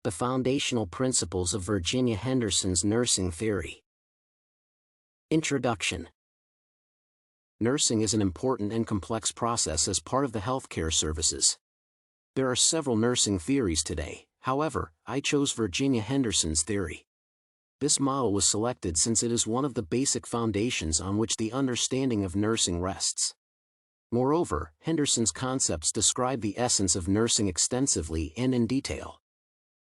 The foundational principles of Virginia Henderson's nursing theory. Introduction. Nursing is an important and complex process as part of the healthcare services. There are several nursing theories today, however, I chose Virginia Henderson's theory. This model was selected since it is one of the basic foundations on which the understanding of nursing rests. Moreover, Henderson's concepts describe the essence of nursing extensively and in detail.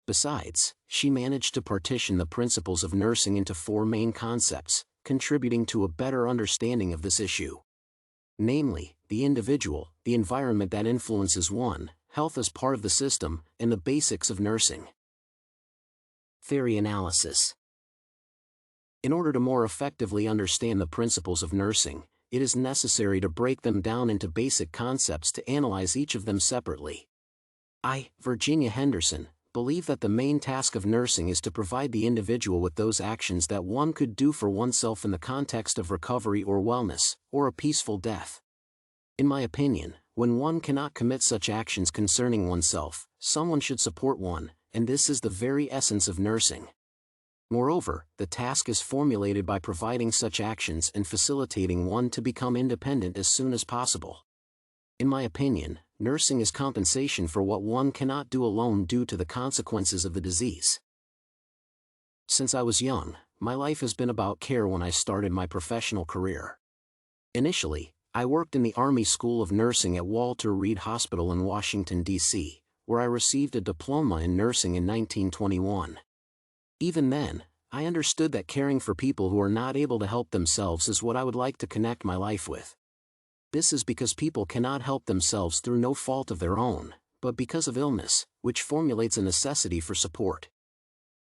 Besides, she managed to partition the principles of nursing into four main concepts, contributing to a better understanding of this issue. Namely, the individual, the environment that influences one, health as part of the system, and the basics of nursing. Theory analysis. In order to more effectively understand the principles of nursing, it is necessary to break them down into basic concepts to analyze each of them separately. I, Virginia Henderson, believe that the main task of nursing is to provide the individual with those actions that one could do for oneself in the context of recovery or wellness, or a peaceful death. In my opinion, when one cannot commit such actions concerning oneself, someone should support one, and this is the very essence of nursing. Moreover, the task is formulated by providing such actions and facilitating one to become independent as soon as possible. In my opinion, nursing is compensation for what one cannot do alone due to the consequences of the disease. Since I was young, my life has been about care when I started my professional career. Initially, I worked in the Army School of Nursing at Walter Reed Hospital in Washington, D.C., where I received a diploma in nursing in 1921. Even then, I understood that caring for people who are not able to help themselves is what I would like to connect my life with. This is because people cannot help themselves through no fault of their own, but because of illness, which formulates a necessity for support.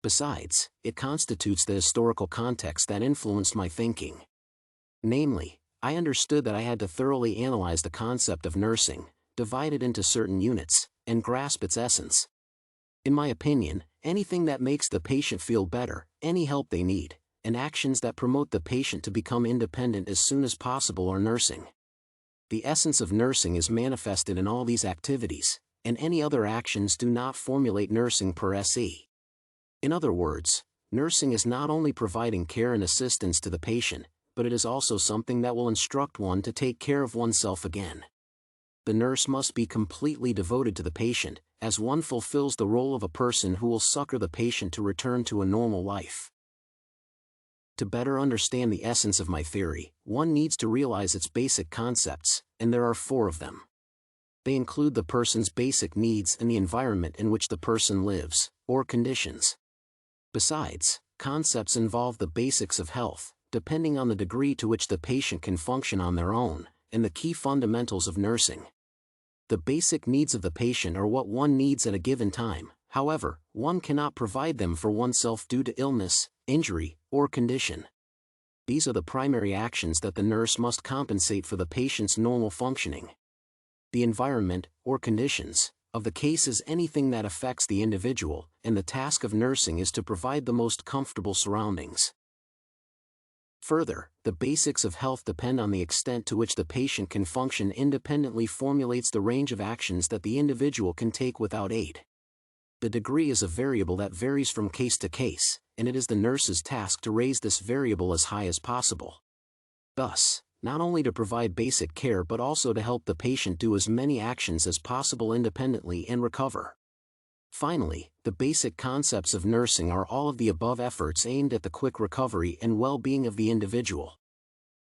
Besides, it constitutes the historical context that influenced my thinking. Namely, I understood that I had to thoroughly analyze the concept of nursing, divide it into certain units, and grasp its essence. In my opinion, anything that makes the patient feel better, any help they need, and actions that promote the patient to become independent as soon as possible are nursing. The essence of nursing is manifested in all these activities, and any other actions do not formulate nursing per se. In other words, nursing is not only providing care and assistance to the patient, but it is also something that will instruct one to take care of oneself again. The nurse must be completely devoted to the patient, as one fulfills the role of a person who will succor the patient to return to a normal life. To better understand the essence of my theory, one needs to realize its basic concepts, and there are four of them. They include the person's basic needs and the environment in which the person lives, or conditions. Besides, concepts involve the basics of health, depending on the degree to which the patient can function on their own, and the key fundamentals of nursing. The basic needs of the patient are what one needs at a given time, however, one cannot provide them for oneself due to illness, injury, or condition. These are the primary actions that the nurse must compensate for the patient's normal functioning. The environment, or conditions, of the case is anything that affects the individual, and the task of nursing is to provide the most comfortable surroundings. Further, the basics of health depend on the extent to which the patient can function independently formulates the range of actions that the individual can take without aid. The degree is a variable that varies from case to case, and it is the nurse's task to raise this variable as high as possible. Thus, not only to provide basic care but also to help the patient do as many actions as possible independently and recover. Finally, the basic concepts of nursing are all of the above efforts aimed at the quick recovery and well-being of the individual.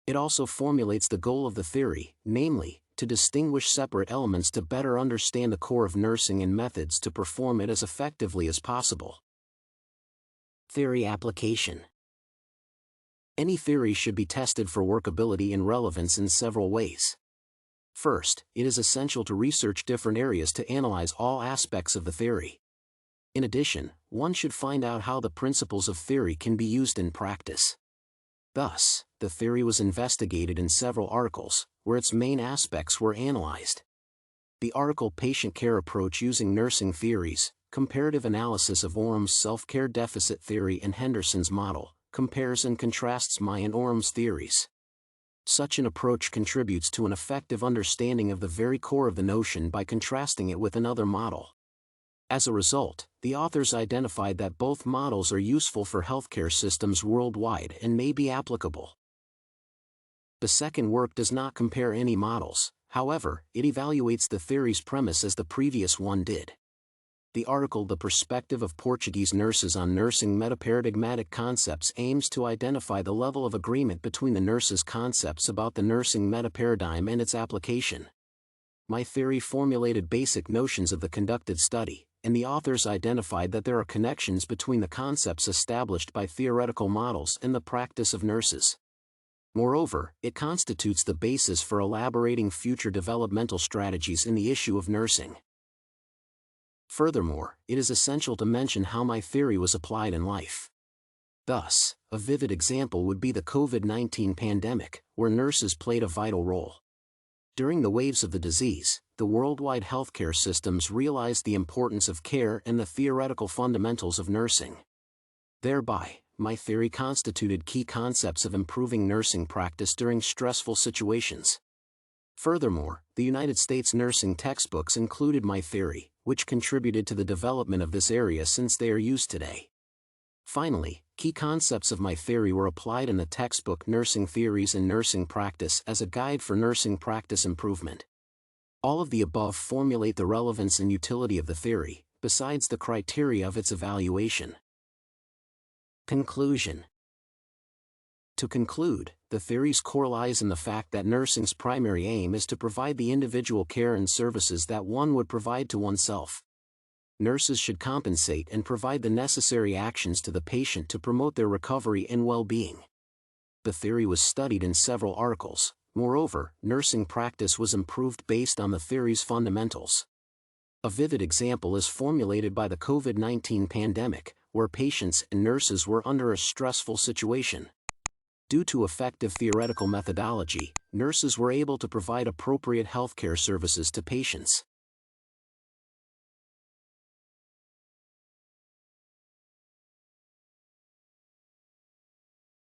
It also formulates the goal of the theory, namely, to distinguish separate elements to better understand the core of nursing and methods to perform it as effectively as possible. Theory application. Any theory should be tested for workability and relevance in several ways. First, it is essential to research different areas to analyze all aspects of the theory. In addition, one should find out how the principles of theory can be used in practice. Thus, the theory was investigated in several articles, where its main aspects were analyzed. The article Patient Care Approach Using Nursing Theories, Comparative Analysis of Orem's Self-Care Deficit Theory and Henderson's Model, compares and contrasts my and Orem's theories. Such an approach contributes to an effective understanding of the very core of the notion by contrasting it with another model. As a result, the authors identified that both models are useful for healthcare systems worldwide and may be applicable. The second work does not compare any models, however, it evaluates the theory's premise as the previous one did. The article The Perspective of Portuguese Nurses on Nursing Metaparadigmatic Concepts aims to identify the level of agreement between the nurses' concepts about the nursing metaparadigm and its application. My theory formulated basic notions of the conducted study, and the authors identified that there are connections between the concepts established by theoretical models and the practice of nurses. Moreover, it constitutes the basis for elaborating future developmental strategies in the issue of nursing. Furthermore, it is essential to mention how my theory was applied in life. Thus, a vivid example would be the COVID-19 pandemic, where nurses played a vital role. During the waves of the disease, the worldwide healthcare systems realized the importance of care and the theoretical fundamentals of nursing. Thereby, my theory constituted key concepts of improving nursing practice during stressful situations. Furthermore, the United States nursing textbooks included my theory, which contributed to the development of this area since they are used today. Finally, key concepts of my theory were applied in the textbook Nursing Theories and Nursing Practice as a guide for nursing practice improvement. All of the above formulate the relevance and utility of the theory, besides the criteria of its evaluation. Conclusion. To conclude, the theory's core lies in the fact that nursing's primary aim is to provide the individual care and services that one would provide to oneself. Nurses should compensate and provide the necessary actions to the patient to promote their recovery and well-being. The theory was studied in several articles. Moreover, nursing practice was improved based on the theory's fundamentals. A vivid example is formulated by the COVID-19 pandemic, where patients and nurses were under a stressful situation. Due to effective theoretical methodology, nurses were able to provide appropriate healthcare services to patients.